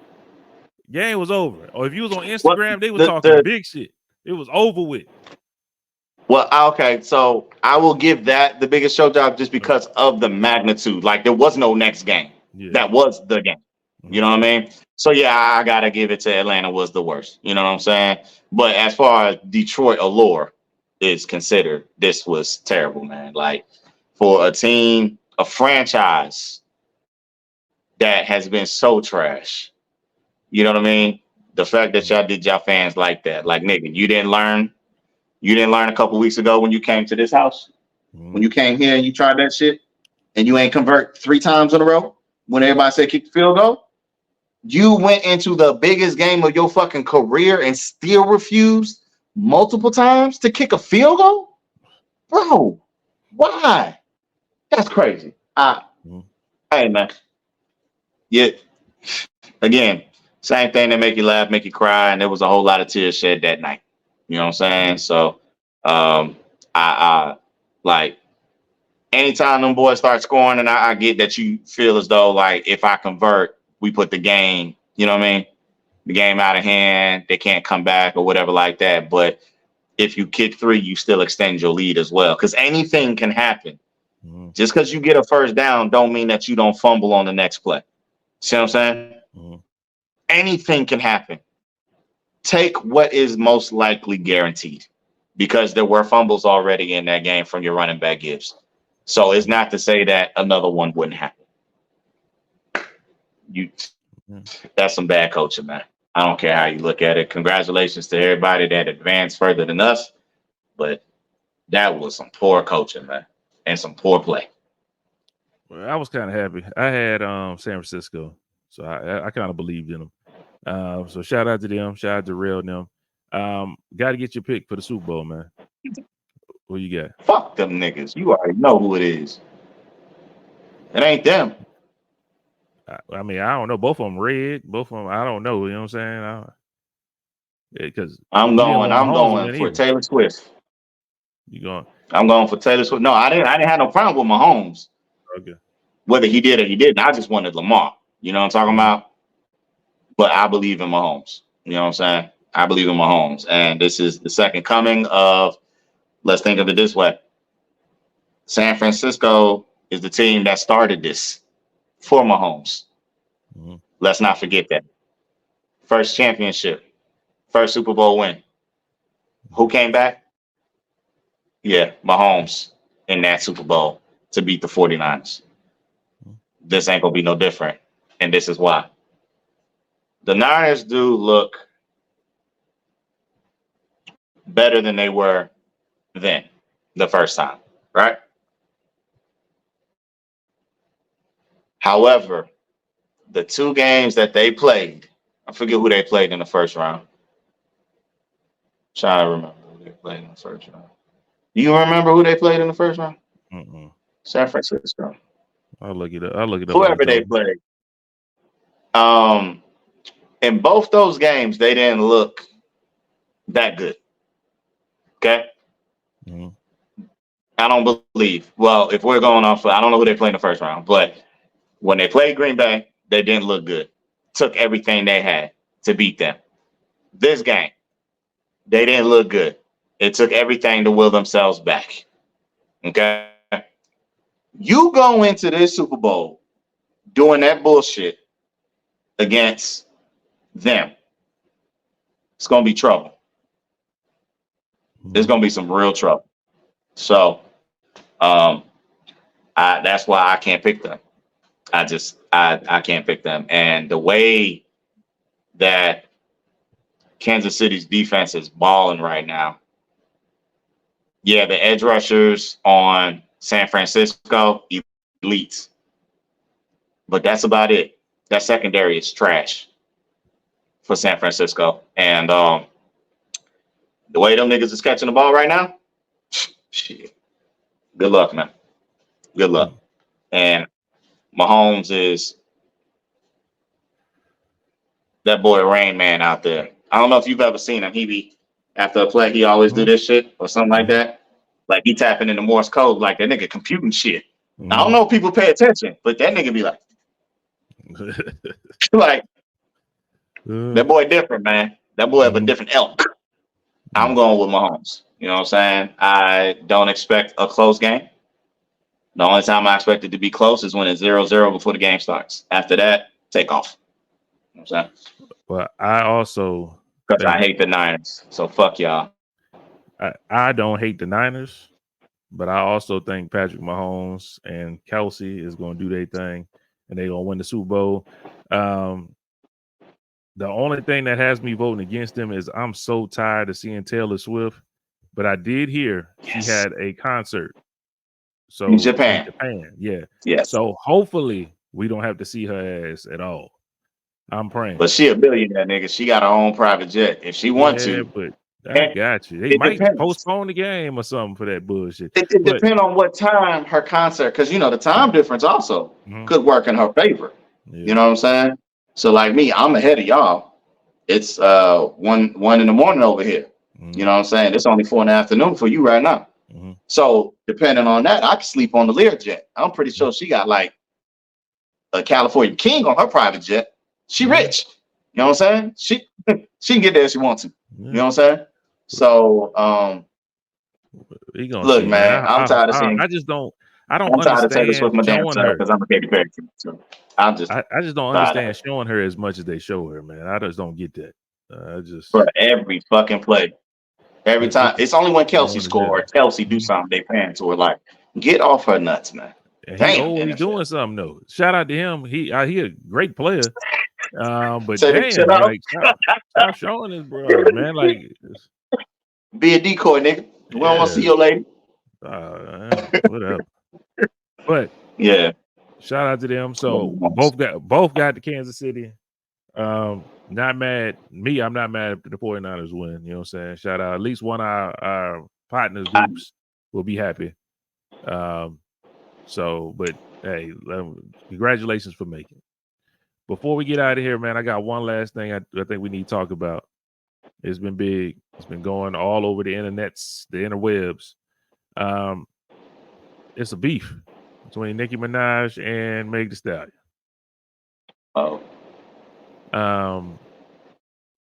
Game was over. Or if you was on Instagram, they were talking big shit. It was over with. Well, okay, so I will give that the biggest show job just because of the magnitude. Like, there was no next game. Yeah. That was the game. You know what I mean? So, yeah, I got to give it to Atlanta was the worst. You know what I'm saying? But as far as Detroit allure is considered, this was terrible, man. Like, for a team, a franchise that has been so trash, you know what I mean? The fact that y'all did y'all fans like that. Like, nigga, you didn't learn a couple weeks ago when you came to this house? When you came here and you tried that shit and you ain't convert 3 times in a row when everybody said kick the field goal? You went into the biggest game of your fucking career and still refused multiple times to kick a field goal? Bro, why? That's crazy. Hey, man. Yeah. Again, Same thing that make you laugh, make you cry, and there was a whole lot of tears shed that night. You know what I'm saying? So, I like anytime them boys start scoring, and I get that you feel as though like if I convert, we put the game, you know what I mean? The game out of hand, they can't come back or whatever like that. But if you kick 3, you still extend your lead as well, because anything can happen. Mm-hmm. Just because you get a first down don't mean that you don't fumble on the next play. See what I'm saying? Mm-hmm. Anything can happen. Take what is most likely guaranteed, because there were fumbles already in that game from your running back Gibbs. So it's not to say that another one wouldn't happen. That's some bad coaching, man. I don't care how you look at it. Congratulations to everybody that advanced further than us, but that was some poor coaching, man, and some poor play. Well, I was kind of happy. I had San Francisco, so I kind of believed in them. So shout out to them. Shout out to Real and them. Got to get your pick for the Super Bowl, man. What you got? Fuck them niggas. You already know who it is. It ain't them. I mean, I don't know. Both of them red. Both of them, I don't know. You know what I'm saying? Because I'm going for Taylor Swift. You going? I'm going for Taylor Swift. No, I didn't have no problem with Mahomes. Okay. Whether he did or he didn't, I just wanted Lamar. You know what I'm talking about? But I believe in Mahomes. You know what I'm saying? I believe in Mahomes. And this is the second coming of, let's think of it this way. San Francisco is the team that started this for Mahomes. Mm-hmm. Let's not forget that. First championship, first Super Bowl win. Who came back? Yeah, Mahomes in that Super Bowl to beat the 49ers. This ain't going to be no different. And this is why. The Niners do look better than they were then, the first time, right? However, the 2 games that they played, I forget who they played in the first round. I'm trying to remember who they played in the first round. Do you remember who they played in the first round? Mm-mm. San Francisco. I'll look it up. Whoever they played. In both those games, they didn't look that good. Okay? Mm-hmm. I don't believe. Well, if we're going off, I don't know who they played in the first round, but when they played Green Bay, they didn't look good. Took everything they had to beat them. This game, they didn't look good. It took everything to will themselves back. Okay? You go into this Super Bowl doing that bullshit against them. It's going to be trouble. There's going to be some real trouble. So, that's why I can't pick them. I can't pick them. And the way that Kansas City's defense is balling right now, yeah, the edge rushers on San Francisco, elites. But that's about it. That secondary is trash for San Francisco. And the way them niggas is catching the ball right now, shit. Good luck, man. Good luck. And Mahomes is that boy Rain Man out there. I don't know if you've ever seen him. He be after a play, he always do this shit or something like that. Like he tapping into Morse code, like that nigga computing shit. I don't know if people pay attention, but that nigga be like, like that boy different, man. That boy have a different ilk. I'm going with Mahomes. You know what I'm saying? I don't expect a close game. The only time I expect it to be close is when it's 0-0 before the game starts. After that, take off. You know what I'm saying? Well, I also because I hate the Niners. So fuck y'all. I don't hate the Niners, but I also think Patrick Mahomes and Kelsey is going to do their thing, and they're going to win the Super Bowl. The only thing that has me voting against them is I'm so tired of seeing Taylor Swift, but I did hear she had a concert. So in Japan, yeah. Yes. So hopefully we don't have to see her ass at all. I'm praying. But she a billionaire, nigga. She got her own private jet if she wants to. But I got you. They might postpone the game or something for that bullshit. It depends on what time her concert, because the time difference also could work in her favor. Yeah. You know what I'm saying? So like me, I'm ahead of y'all. It's one in the morning over here. You know what I'm saying? It's only 4 in the afternoon for you right now. So depending on that, I can sleep on the Learjet. I'm pretty sure she got like a California King on her private jet. She rich. You know what I'm saying? She can get there if she wants to. You know what I'm saying? So look, man, I'm tired of seeing. I don't I'm tired of Taylor understand Swift my damn showing self her. because I'm a Katy Perry fan. So I'm just I just don't understand showing her as much as they show her, man. I just don't get that. For every fucking play. Every time. It's only when Kelsey score or Kelsey do something they pan to her. Like, get off her nuts, man. And he always doing something though. Shout out to him. He a great player. But damn, like stop showing this, bro, man. Like, be a decoy, nigga. We don't want to see your lady. Whatever. But yeah, shout out to them. So both got to Kansas City. Not mad. Me, I'm not mad if the 49ers win. You know what I'm saying? Shout out. At least one of our partners groups will be happy. So, but hey, congratulations for making it. Before we get out of here, man, I got one last thing I think we need to talk about. It's been big. It's been going all over the internets, the interwebs. It's a beef between Nicki Minaj and Meg Thee Stallion.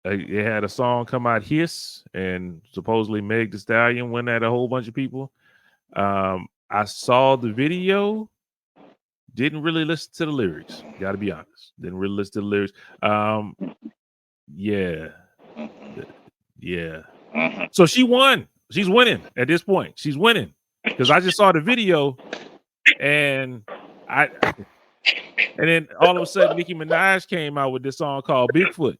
It had a song come out, Hiss, and supposedly Meg Thee Stallion went at a whole bunch of people. I saw the video, didn't really listen to the lyrics. Got to be honest, didn't really listen to the lyrics. Yeah. So she won. She's winning at this point. She's winning because I just saw the video, and then all of a sudden Nicki Minaj came out with this song called Bigfoot.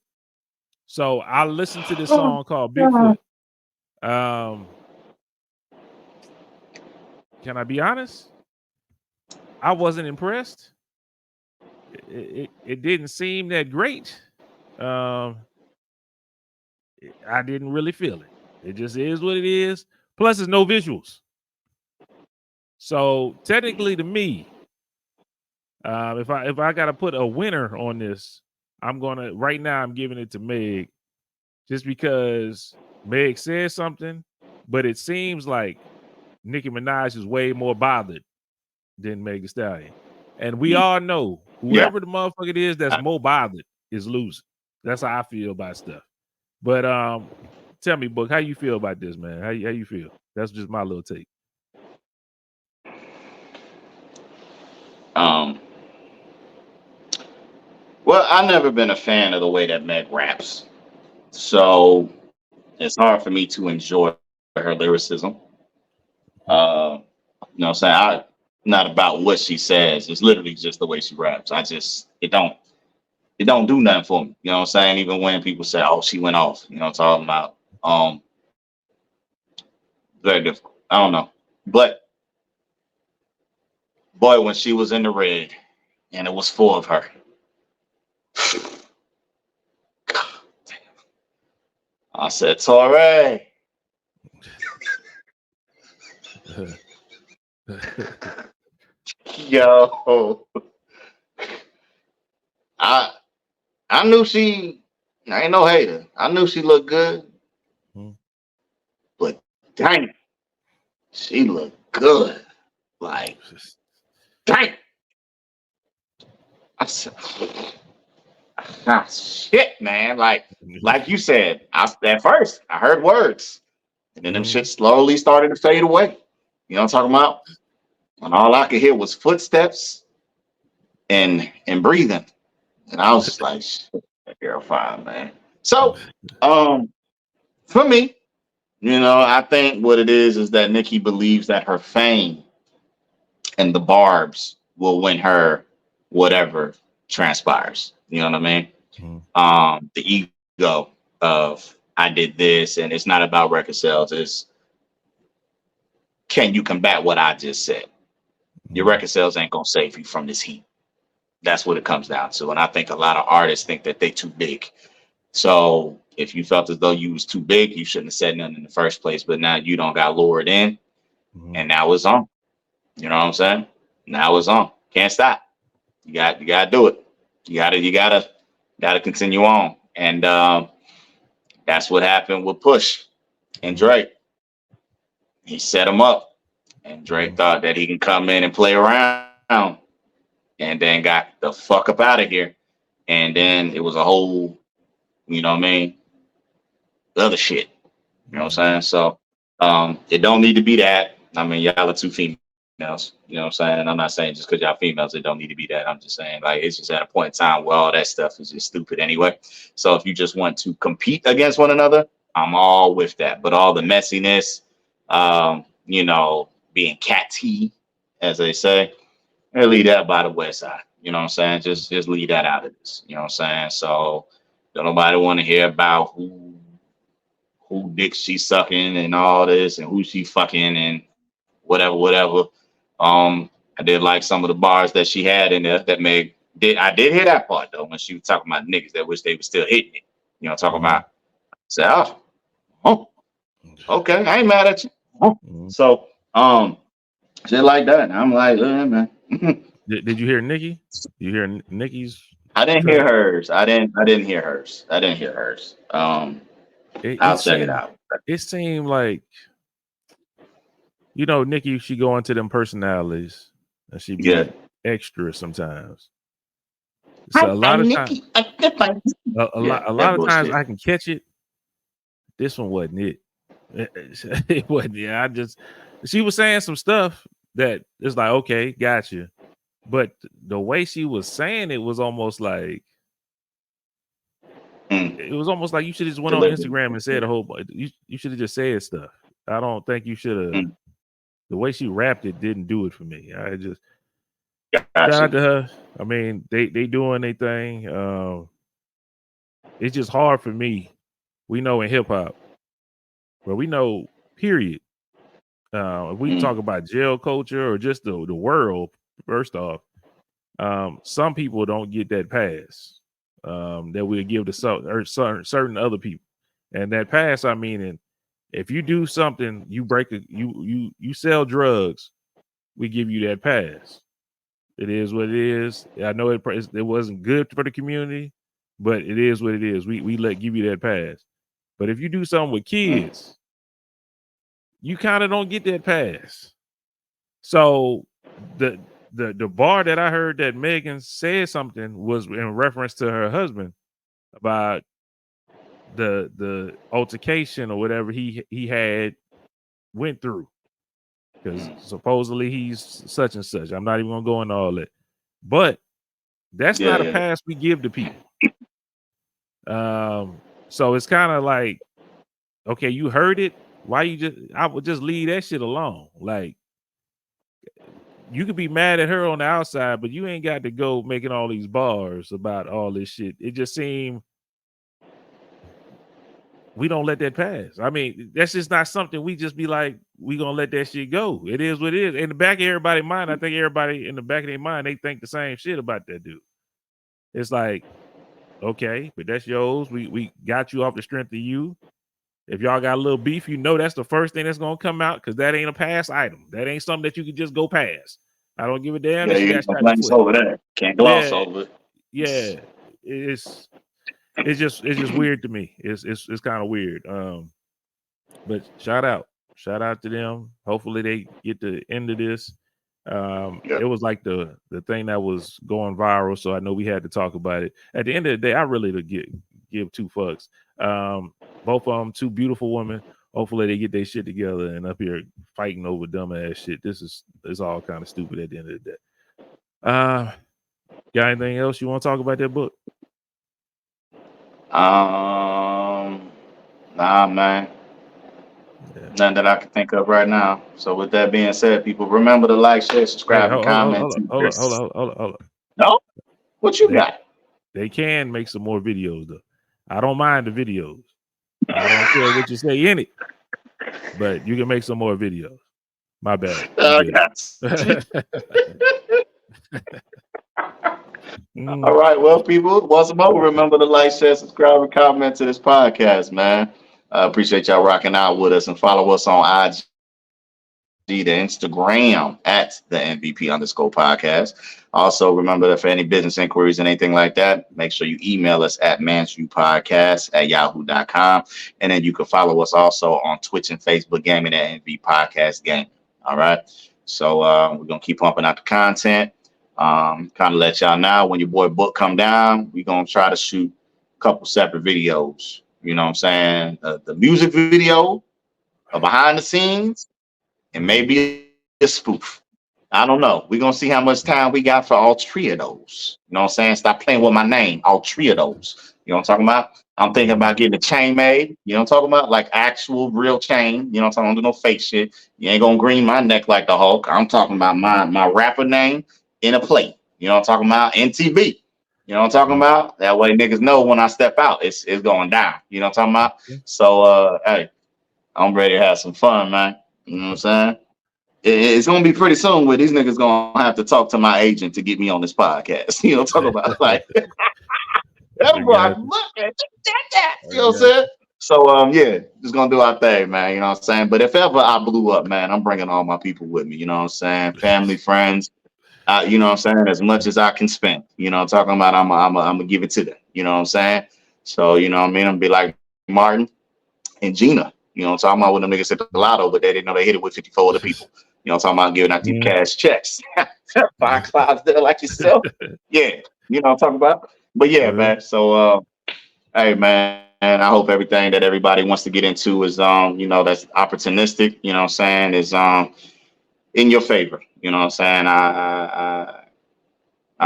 So I listened to this song called Bigfoot. Can I be honest? I wasn't impressed. It didn't seem that great. I didn't really feel it. It just is what it is. Plus, there's no visuals. So technically, to me, if I got to put a winner on this, I'm giving it to Meg, just because Meg said something, but it seems like Nicki Minaj is way more bothered than Meg Thee Stallion, and we all know whoever the motherfucker it is that's more bothered is losing. That's how I feel about stuff. But tell me, Book, how you feel about this, man? How you feel? That's just my little take. Well, I've never been a fan of the way that Meg raps, so it's hard for me to enjoy her lyricism. You know what I'm saying? I'm not about what she says. It's literally just the way she raps. It don't do nothing for me. You know what I'm saying? Even when people say, "Oh, she went off," you know what I'm talking about. Very difficult. I don't know, but boy, when she was in the red and it was full of her. God damn. I said, Torre. Yo. I knew I ain't no hater. I knew she looked good. But dang, she looked good. Like, dang. I said, shit, man. Like you said, at first I heard words, and then them shit slowly started to fade away. You know what I'm talking about? And all I could hear was footsteps and breathing, and I was just like, shit, that girl fine, man. So, for me, you know, I think what it is that Nicki believes that her fame and the barbs will win her whatever transpires. You know what I mean? The ego of I did this, and it's not about record sales. It's, can you combat what I just said? Your record sales ain't gonna save you from this heat. That's what it comes down to. And I think a lot of artists think that they too big. So if you felt as though you was too big, you shouldn't have said nothing in the first place. But now you don't got lured in, and now it's on. You know what I'm saying? Now it's on. Can't stop. You got to do it. You gotta got to continue on. And that's what happened with Push and Drake. He set him up, and Drake thought that he can come in and play around, and then got the fuck up out of here. And then it was a whole, you know what I mean, other shit. You know what I'm saying? So it don't need to be that. I mean, y'all are two females. You know what I'm saying? I'm not saying just because y'all females, it don't need to be that. I'm just saying, like, it's just at a point in time where all that stuff is just stupid anyway. So if you just want to compete against one another, I'm all with that. But all the messiness, you know, being catty, as they say, and leave that by the wayside. You know what I'm saying? Just leave that out of this. You know what I'm saying? So don't nobody want to hear about who dick she sucking and all this and who she fucking and whatever. I did like some of the bars that she had in there that I did hear that part though when she was talking about niggas that wish they were still hitting it. You know, talking about okay, I ain't mad at you. So shit like that. And I'm like, man. Did you hear Nicki? You hear Nicki's? I didn't hear hers. I didn't hear hers. I'll check it out. It seemed like, you know, Nicki, she go into them personalities and she be extra sometimes. So a lot of times I can catch it. This one wasn't it. It wasn't. Yeah, she was saying some stuff that it's like, okay, gotcha. But the way she was saying it was almost like you should have just went on Instagram and said a whole bunch. You should have just said stuff. I don't think you should have. The way she rapped it didn't do it for me. I just shout out to her. I mean, they doing their thing. It's just hard for me. We know in hip hop, but we know period. If we talk about jail culture or just the world, first off, some people don't get that pass that we'll give to certain other people, and that pass, I mean, if you do something, you break you sell drugs, we give you that pass. It is what it is. I know it wasn't good for the community, but it is what it is. We give you that pass. But if you do something with kids, you kind of don't get that pass. So the bar that I heard that Megan said something was in reference to her husband about the altercation or whatever he had went through, because supposedly he's such and such. I'm not even gonna go into all that, but that's not a pass we give to people. So it's kind of like, okay, you heard it. Why I would just leave that shit alone. Like, you could be mad at her on the outside, but you ain't got to go making all these bars about all this shit. It just seemed we don't let that pass. I mean, that's just not something we just be like, we gonna let that shit go. It is what it is. In the back of everybody's mind, I think everybody in the back of their mind, they think the same shit about that dude. It's like, okay, but that's yours. We got you off the strength of you. If y'all got a little beef, you know that's the first thing that's gonna come out, because that ain't a pass item. That ain't something that you can just go past. I don't give a damn. Yeah, you can't over that. Can't gloss over it. Yeah, it's just weird to me. It's kind of weird. But shout out to them. Hopefully they get the end of this. It was like the thing that was going viral, so I know we had to talk about it. At the end of the day, I really give two fucks. Both of them, two beautiful women. Hopefully they get their shit together and up here fighting over dumbass shit. It's all kind of stupid at the end of the day. Got anything else you want to talk about that book? Nah, man. Yeah. Nothing that I can think of right now. So with that being said, people, remember to like, share, subscribe, and comment. Hold on. No? What you got? They can make some more videos though. I don't mind the videos. I don't care what you say in it, but you can make some more videos. My bad. All right, well, people, once more, remember to like, share, subscribe, and comment to this podcast, man. I appreciate y'all rocking out with us, and follow us on IG the Instagram at the MVP_podcast. Also, remember that for any business inquiries and anything like that, make sure you email us at mansviewpodcast@yahoo.com. And then you can follow us also on Twitch and Facebook Gaming at MV Podcast Gaming. All right. So we're going to keep pumping out the content. Kind of let y'all know when your boy Book come down, we're going to try to shoot a couple separate videos. You know what I'm saying? The music video, a behind the scenes, and maybe a spoof. I don't know. We're going to see how much time we got for all three of those. You know what I'm saying? Stop playing with my name. All three of those. You know what I'm talking about? I'm thinking about getting a chain made. You know what I'm talking about? Like actual real chain. You know what I'm talking about? Don't do no fake shit. You ain't going to green my neck like the Hulk. I'm talking about my rapper name in a plate. You know what I'm talking about? NTB. You know what I'm talking about? That way niggas know when I step out, it's going down. You know what I'm talking about? So, hey, I'm ready to have some fun, man. You know what I'm saying? It's gonna be pretty soon where these niggas gonna have to talk to my agent to get me on this podcast. You know what I'm talking about? Like that boy, look at that. You know what I'm saying? So yeah, just gonna do our thing, man. You know what I'm saying? But if ever I blew up, man, I'm bringing all my people with me. You know what I'm saying? Family, friends. You know what I'm saying? As much as I can spend. You know what I'm talking about? I'm gonna give it to them. You know what I'm saying? So you know what I mean? I'm gonna be like Martin and Gina. You know what I'm talking about? When them niggas hit the lotto, but they didn't know they hit it with 54 other people. You know what I'm talking about? Giving out these cash checks. 5 clouds there like yourself. Yeah. You know what I'm talking about? But yeah, man. So hey man, I hope everything that everybody wants to get into is you know, that's opportunistic, you know what I'm saying, is in your favor. You know what I'm saying? I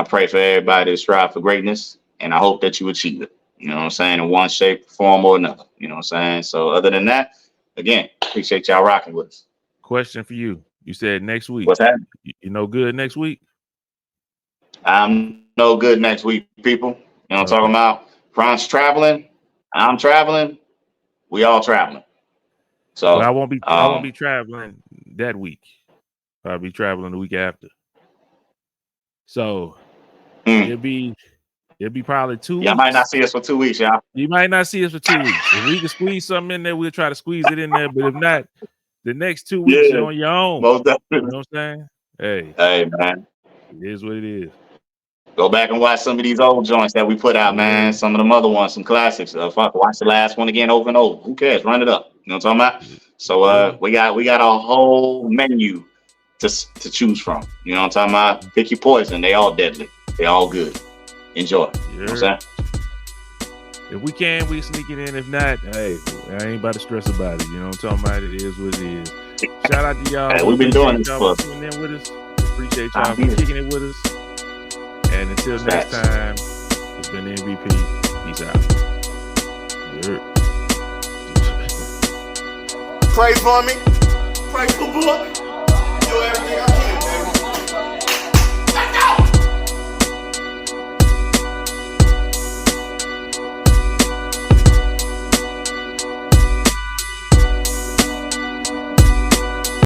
pray for everybody to strive for greatness, and I hope that you achieve it. You know what I'm saying? In one shape, form, or another. You know what I'm saying? So other than that, again, appreciate y'all rocking with us. Question for you. You said next week. What's happening? You no good next week? I'm no good next week, people. You know what I'm talking about? Ron's traveling. I'm traveling. We all traveling. So well, I won't be traveling that week. I'll be traveling the week after. So it'll be probably 2 weeks. Y'all might not see us for 2 weeks, y'all. You might not see us for 2 weeks. If we can squeeze something in there, we'll try to squeeze it in there. But if not, the next 2 weeks you're on your own. Most definitely. You know what I'm saying? Hey, man. It is what it is. Go back and watch some of these old joints that we put out, man. Some of them other ones, some classics. Fuck, watch the last one again over and over. Who cares? Run it up. You know what I'm talking about? So we got a whole menu to choose from. You know what I'm talking about? Pick your poison. They all deadly. They all good. Enjoy. You know what I'm saying? If we can, we sneak it in. If not, hey, I ain't about to stress about it. You know what I'm talking about? It is what it is. Shout out to y'all. Hey, we've been doing this for tuning in with us. Appreciate y'all for kicking it with us. And until next time, it's been the MVP. Peace out. Pray for me. Pray for Book. Do everything I can.